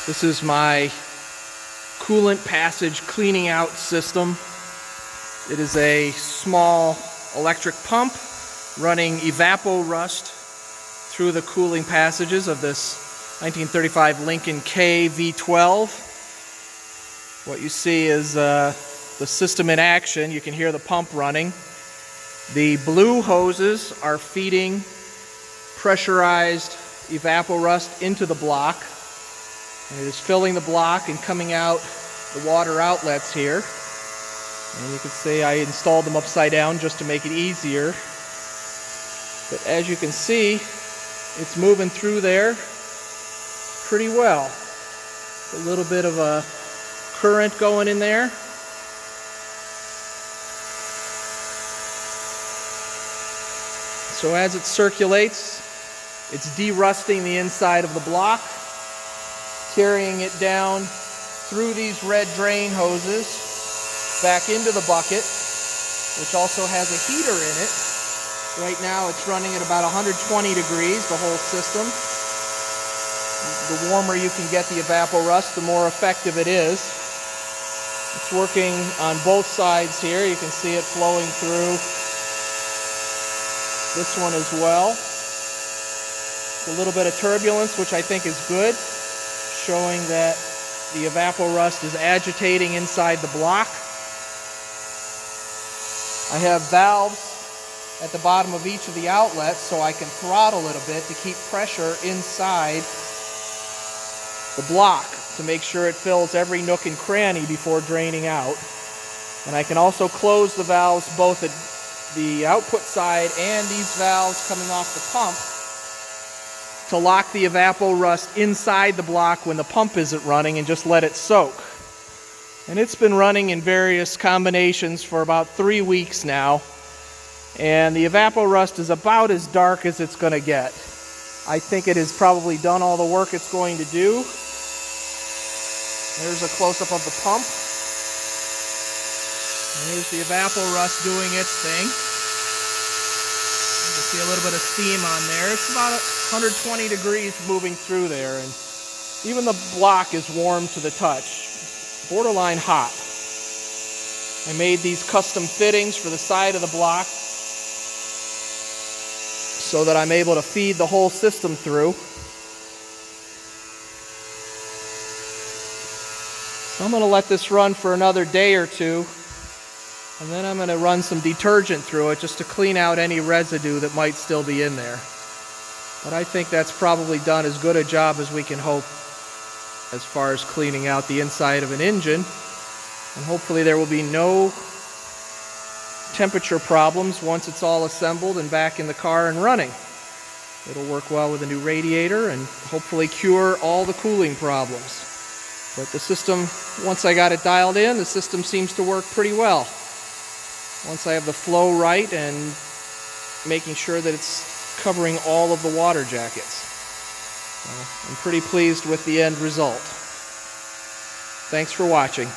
This is my coolant passage cleaning out system. It is a small electric pump running Evapo-Rust through the cooling passages of this 1935 Lincoln K V12. What you see is the system in action. You can hear the pump running. The blue hoses are feeding pressurized Evapo-Rust into the block. And it is filling the block and coming out the water outlets here. And you can see I installed them upside down just to make it easier. But as you can see, it's moving through there pretty well. A little bit of a current going in there. So as it circulates, it's de-rusting the inside of the block, carrying it down through these red drain hoses back into the bucket, which also has a heater in it. Right now it's running at about 120 degrees, the whole system. The warmer you can get the Evapo-Rust, the more effective it is. It's working on both sides here. You can see it flowing through this one as well. A little bit of turbulence, which I think is good, showing that the Evapo-Rust is agitating inside the block. I have valves at the bottom of each of the outlets so I can throttle it a bit to keep pressure inside the block to make sure it fills every nook and cranny before draining out. And I can also close the valves both at the output side and these valves coming off the pump to lock the Evapo-Rust inside the block when the pump isn't running and just let it soak. And it's been running in various combinations for about 3 weeks now. And the Evapo-Rust is about as dark as it's going to get. I think it has probably done all the work it's going to do. There's a close-up of the pump. And here's the Evapo-Rust doing its thing. You can see a little bit of steam on there. It's about 120 degrees moving through there, and even the block is warm to the touch. Borderline hot. I made these custom fittings for the side of the block so that I'm able to feed the whole system through. So I'm going to let this run for another day or two, and then I'm going to run some detergent through it just to clean out any residue that might still be in there. But I think that's probably done as good a job as we can hope as far as cleaning out the inside of an engine. And hopefully there will be no temperature problems once it's all assembled and back in the car and running. It'll work well with a new radiator and hopefully cure all the cooling problems. But the system, once I got it dialed in, the system seems to work pretty well. Once I have the flow right and making sure that it's covering all of the water jackets. I'm pretty pleased with the end result. Thanks for watching.